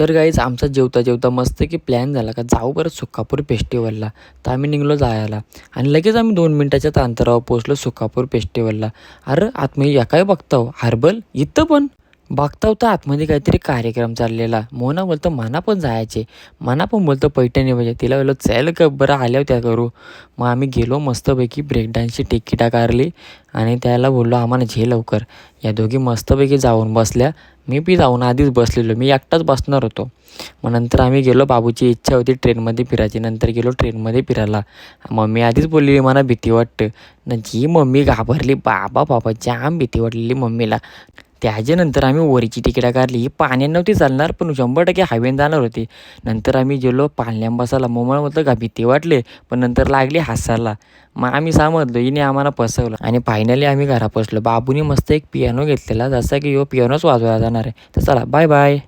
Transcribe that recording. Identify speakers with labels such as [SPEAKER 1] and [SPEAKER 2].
[SPEAKER 1] तर गाईज आमचा जेवता जेवता मस्त की प्लॅन झाला का जाऊ बरं सुखापूर फेस्टिवलला. तर आम्ही निघलो जायला आणि लगेच आम्ही 2 मिनिटाच्याच अंतरावर पोचलो सुखापूर फेस्टिवलला. अरे आतमध्ये या काय बघताव हर्बल इथं पण बघताव तर आतमध्ये काहीतरी कार्यक्रम चाललेला. मोना बोलतं मना पण जायचे. मना पण बोलतं पैठणी म्हणजे तिला बोललो चल का बरं आल्या त्या करू. मग आम्ही गेलो मस्तपैकी ब्रेक डान्सची तिकिटा काढली आणि त्याला बोललो आम्हाला झे लवकर. या दोघी मस्तपैकी जाऊन बसल्या. मी बी जाऊन आधीच बसलेलो, मी एकटाच बसणार होतो. मग नंतर आम्ही गेलो, बाबूची इच्छा होती ट्रेनमध्ये फिरायची, नंतर गेलो ट्रेनमध्ये फिरायला. मम्मी आधीच बोललेली मला भीती वाटतं ना, जी मम्मी घाबरली बाबा बाबा जाम भीती वाटलेली मम्मीला. त्याच्यानंतर आम्ही वरीची तिकिटा काढली. ही पाण्यात नव्हती चालणार पण 100% हायवेने जाणार होती. नंतर आम्ही गेलो पाळण्यात बसायला. मम्मीला म्हटलं का भीती वाटले, पण नंतर लागली हसायला. मग आम्ही समजलो हिने आम्हाला फसवलं आणि फायनली आम्ही घरा पोचलो. बाबूने मस्त एक पियानो घेतलेला, जसा की ह्यो पियानोच वाजवायला जाणार आहे. तर चला बाय बाय.